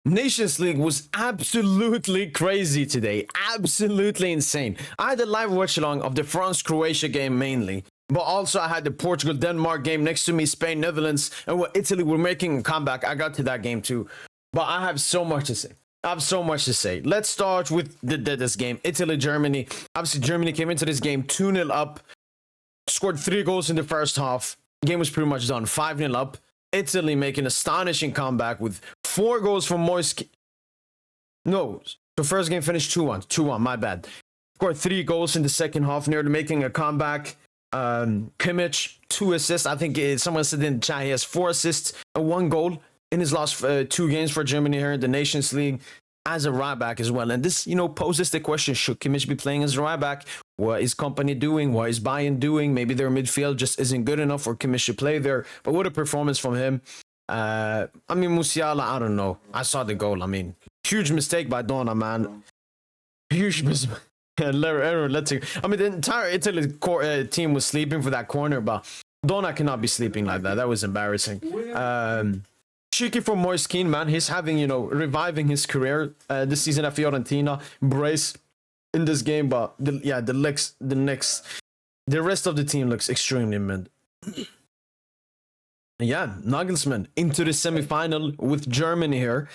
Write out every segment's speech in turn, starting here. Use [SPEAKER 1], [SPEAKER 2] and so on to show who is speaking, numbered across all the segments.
[SPEAKER 1] Nations League was absolutely crazy today. Absolutely insane. I had a live watch along of the France-Croatia game mainly. But also I had the Portugal-Denmark game next to me, Spain-Netherlands, and what Italy were making a comeback. I got to that game too. But I have so much to say. Let's start with this game. Italy-Germany. Obviously, Germany came into this game 2-0 up. Scored 3 goals in the first half. Game was pretty much done. 5-0 up. Italy making an astonishing comeback with 4 goals from Moise. No, the first game finished 2-1. 2-1, my bad. Scored 3 goals in the second half, nearly making a comeback. Kimmich, 2 assists. I think someone said in the chat he has 4 assists and 1 goal in his last 2 games for Germany here in the Nations League as a right back as well. And this, poses the question, should Kimmich be playing as a right back? What is Company doing? What is Bayern doing? Maybe their midfield just isn't good enough for Kimmich to play there. But what a performance from him. Musiala, I don't know. I saw the goal. Huge mistake by Donna, man. Huge mistake. The entire Italy team was sleeping for that corner, but Donna cannot be sleeping like that. That was embarrassing. Cheeky for Moise Kean, man. He's having, reviving his career this season at Fiorentina. Brace in this game, but the rest of the team looks extremely mid. Yeah, Nagelsmann into the semi-final with Germany here.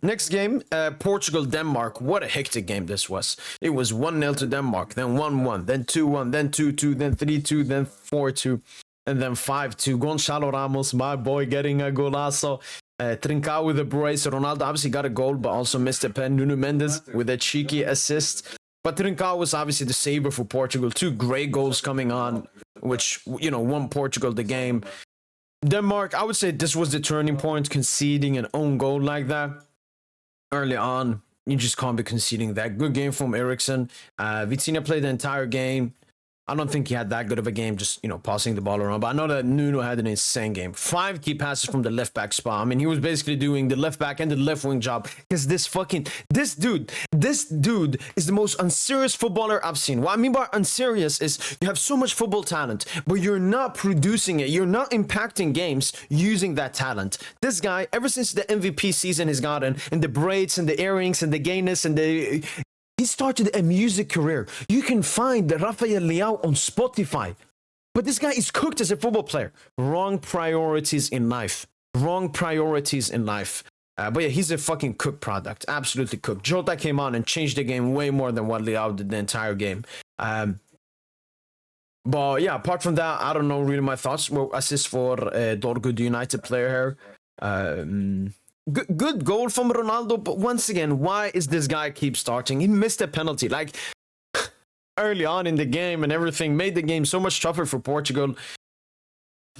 [SPEAKER 1] Next game, Portugal-Denmark. What a hectic game this was. It was 1-0 to Denmark, then 1-1, then 2-1, then 2-2, then 3-2, then 4-2, and then 5-2. Gonçalo Ramos, my boy, getting a golazo. Trincao with a brace. Ronaldo obviously got a goal, but also missed a pen. Nuno Mendes with a cheeky assist. But Trincao was obviously the saver for Portugal. 2 great goals coming on, which, won Portugal the game. Denmark, I would say this was the turning point, conceding an own goal like that early on. You just can't be conceding that. Good game from Eriksen. Vitinha played the entire game. I don't think he had that good of a game, just, passing the ball around. But I know that Nuno had an insane game. 5 key passes from the left back spot. He was basically doing the left back and the left wing job. Because this dude is the most unserious footballer I've seen. What I mean by unserious is you have so much football talent, but you're not producing it. You're not impacting games using that talent. This guy, ever since the MVP season he's gotten, and the braids and the earrings and the gayness and he started a music career. You can find Rafael Leao on Spotify. But this guy is cooked as a football player. Wrong priorities in life. But yeah, he's a fucking cooked product. Absolutely cooked. Jota came on and changed the game way more than what Leao did the entire game. But yeah, apart from that, I don't know really my thoughts. Well, assist for Dortmund United player here. Good goal from Ronaldo, but once again, why is this guy keep starting? He missed a penalty, early on in the game and everything, made the game so much tougher for Portugal.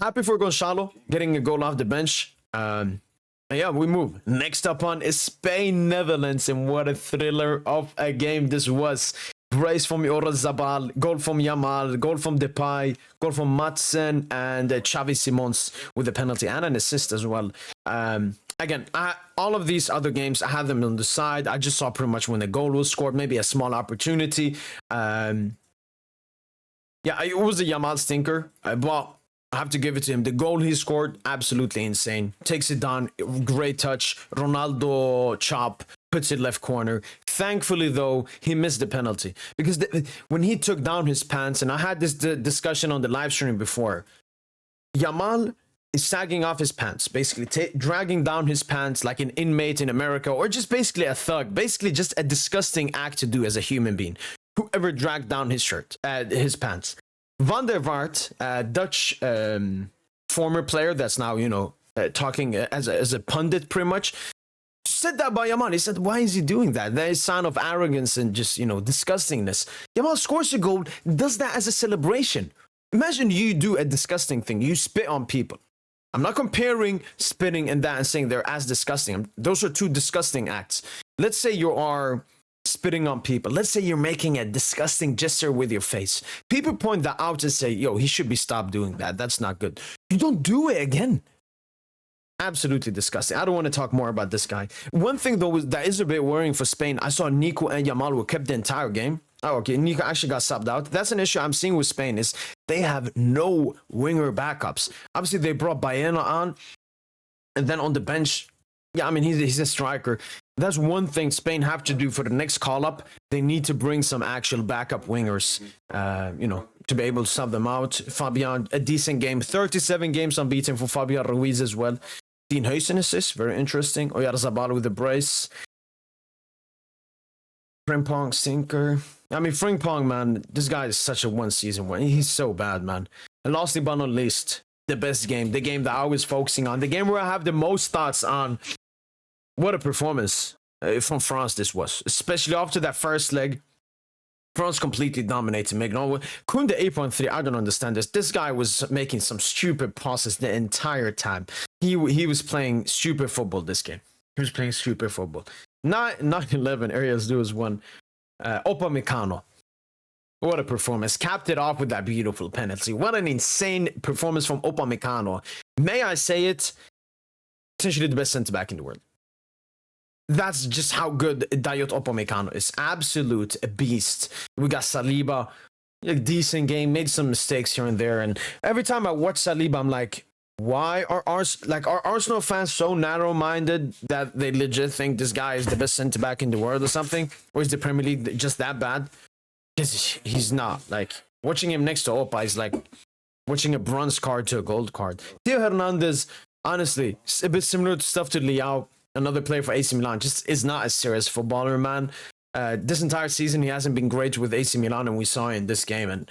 [SPEAKER 1] Happy for Gonçalo getting a goal off the bench. Yeah, we move. Next up on is Spain-Netherlands, and what a thriller of a game this was. Brace from Oyarzabal, goal from Yamal, goal from Depay, goal from Madsen, and Xavi Simons with a penalty and an assist as well. Again, all of these other games, I had them on the side. I just saw pretty much when the goal was scored, maybe a small opportunity. Yeah, it was a Yamal stinker, but I have to give it to him. The goal he scored, absolutely insane. Takes it down, great touch. Ronaldo chop, puts it left corner. Thankfully, though, he missed the penalty. Because when he took down his pants, and I had this discussion on the live stream before, Yamal is sagging off his pants, basically dragging down his pants like an inmate in America, or just basically a thug, basically just a disgusting act to do as a human being. Whoever dragged down his his pants. Van der Vaart, Dutch former player that's now, talking as a pundit pretty much, said that by Yamal. He said, why is he doing that? That is a sign of arrogance and just, disgustingness. Yamal scores a goal, does that as a celebration. Imagine you do a disgusting thing. You spit on people. I'm not comparing spitting and that and saying they're as disgusting. Those are 2 disgusting acts. Let's say you are spitting on people. Let's say you're making a disgusting gesture with your face. People point that out and say, yo, he should be stopped doing that. That's not good. You don't do it again. Absolutely disgusting. I don't want to talk more about this guy. One thing, though, that is a bit worrying for Spain. I saw Nico and Yamal were kept the entire game. Oh, okay. Nico actually got subbed out. That's an issue I'm seeing with Spain is they have no winger backups. Obviously, they brought Baena on. And then on the bench, Yeah, I mean, he's a striker. That's one thing Spain have to do for the next call-up. They need to bring some actual backup wingers, to be able to sub them out. Fabian, a decent game. 37 games unbeaten for Fabian Ruiz as well. Dean Huysen assist, very interesting. Oyarzabal with the brace. Frimpong, Sinker. I mean, Frimpong, man, this guy is such a one-season win. He's so bad, man. And lastly but not least, the best game. The game that I was focusing on. The game where I have the most thoughts on. What a performance from France this was. Especially after that first leg. France completely dominated. Kunde 8.3, I don't understand this. This guy was making some stupid passes the entire time. He was playing stupid football this game. He was playing stupid football. 9-11, Arias Duas won. Upamecano. What a performance. Capped it off with that beautiful penalty. What an insane performance from Upamecano. May I say it? Potentially the best centre-back in the world. That's just how good Dayot Upamecano is. Absolute beast. We got Saliba. A decent game. Made some mistakes here and there. And every time I watch Saliba, I'm like, why are Arsenal fans so narrow-minded that they legit think this guy is the best centre-back in the world or something? Or is the Premier League just that bad? Because he's not. Like, watching him next to Opa is like watching a bronze card to a gold card. Theo Hernandez, honestly, a bit similar to stuff to Leao. Another player for AC Milan, just is not a serious footballer, man. This entire season, he hasn't been great with AC Milan, and we saw in this game. And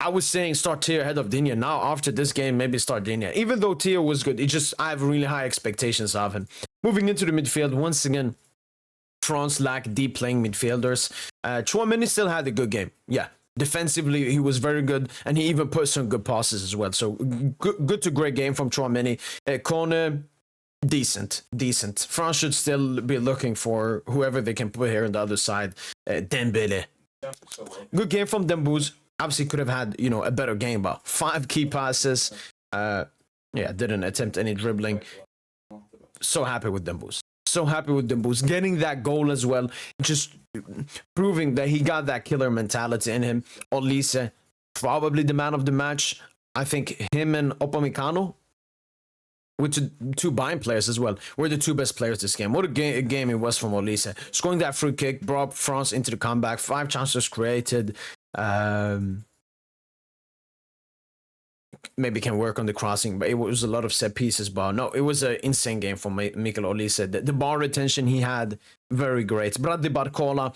[SPEAKER 1] I was saying start Theo ahead of Digne. Now, after this game, maybe start Digne. Even though Theo was good, I have really high expectations of him. Moving into the midfield, once again, France lack deep playing midfielders. Tchouaméni still had a good game. Yeah. Defensively, he was very good, and he even put some good passes as well. So, good to great game from Tchouaméni. Kone, decent. France should still be looking for whoever they can put here on the other side. Dembele. Good game from Dembouz. Obviously could have had, a better game, but 5 key passes. Didn't attempt any dribbling. So happy with Dembouz. Getting that goal as well. Just proving that he got that killer mentality in him. Olise, probably the man of the match. I think him and Upamecano, with two Bayern players as well, were the two best players this game. What a game it was from Olise. Scoring that free kick brought France into the comeback. 5 chances created. Maybe can work on the crossing, but it was a lot of set pieces. But no, it was an insane game from Mikel Olise. The ball retention he had, very great. Bradley Barcola,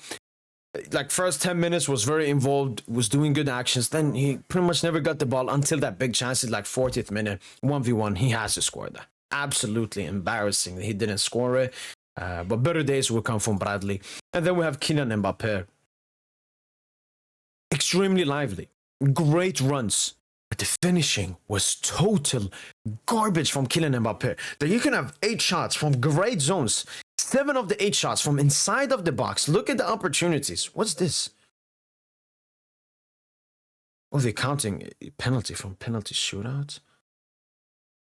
[SPEAKER 1] like first 10 minutes was very involved, was doing good actions. Then he pretty much never got the ball until that big chance, like 40th minute, 1v1. He has to score that. Absolutely embarrassing that he didn't score it. But better days will come from Bradley. And then we have Kylian Mbappe. Extremely lively. Great runs. But the finishing was total garbage from Kylian Mbappe. That you can have 8 shots from great zones. 7 of the 8 shots from inside of the box. Look at the opportunities. What's this? Oh, they're counting penalty from penalty shootout.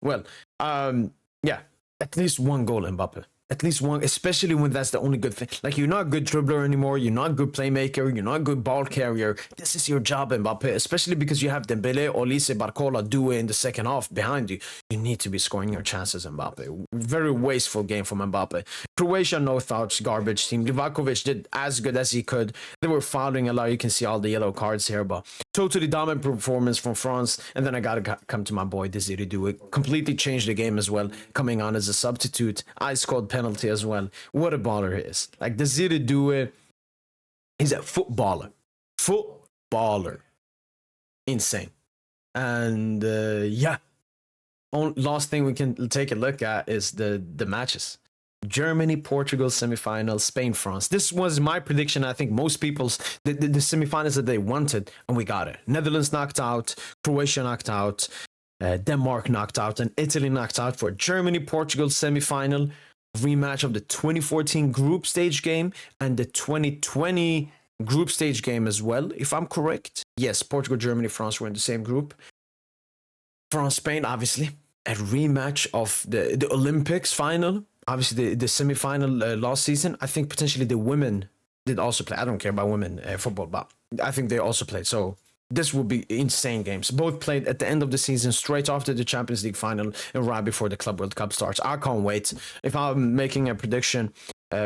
[SPEAKER 1] Well, at least 1 goal, Mbappe. At least 1, especially when that's the only good thing. Like, you're not a good dribbler anymore. You're not a good playmaker. You're not a good ball carrier. This is your job, Mbappe. Especially because you have Dembele, Olise, Barcola, Due in the second half behind you. You need to be scoring your chances, Mbappe. Very wasteful game from Mbappe. Croatia, no thoughts, garbage team. Livakovic did as good as he could. They were fouling a lot. You can see all the yellow cards here, but totally dominant performance from France. And then I gotta come to my boy Desiree Due. Completely changed the game as well, coming on as a substitute. Ice cold penalty as well. What a baller he is. Like, Desiree Due, he's a footballer. Insane. And last thing we can take a look at is the matches. Germany, Portugal semifinals, Spain, France. This was my prediction. I think most people's the semifinals that they wanted, and we got it. Netherlands knocked out, Croatia knocked out, Denmark knocked out, and Italy knocked out for Germany, Portugal semifinal. Rematch of the 2014 group stage game and the 2020 group stage game as well, if I'm correct. Yes, Portugal, Germany, France were in the same group. France, Spain, obviously. A rematch of the Olympics final. Obviously, the semi-final last season. I think potentially the women did also play. I don't care about women football, but I think they also played. So this will be insane games. Both played at the end of the season, straight after the Champions League final and right before the Club World Cup starts. I can't wait. If I'm making a prediction,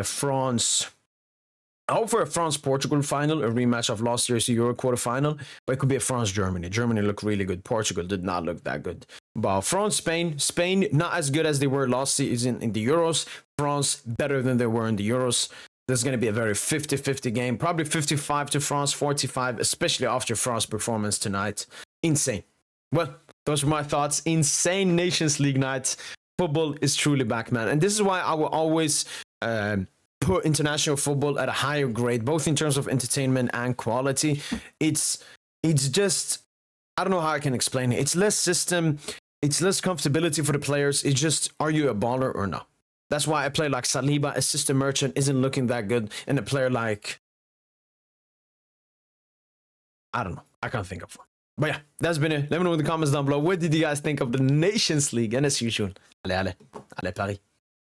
[SPEAKER 1] France... I hope for a France-Portugal final, a rematch of last year's Euro quarterfinal, but it could be a France-Germany. Germany looked really good. Portugal did not look that good. But France-Spain, Spain not as good as they were last season in the Euros. France better than they were in the Euros. This is going to be a very 50-50 game. Probably 55 to France, 45, especially after France's performance tonight. Insane. Well, those are my thoughts. Insane Nations League nights. Football is truly back, man. And this is why I will always... put international football at a higher grade, both in terms of entertainment and quality. It's just, I don't know how I can explain it. It's less system, it's less comfortability for the players. It's just, are you a baller or not? That's why a player like Saliba, a system merchant, isn't looking that good, and a player like, I don't know, I can't think of one. But yeah, that's been it. Let me know in the comments down below. What did you guys think of the Nations League? And as usual, allez, Paris.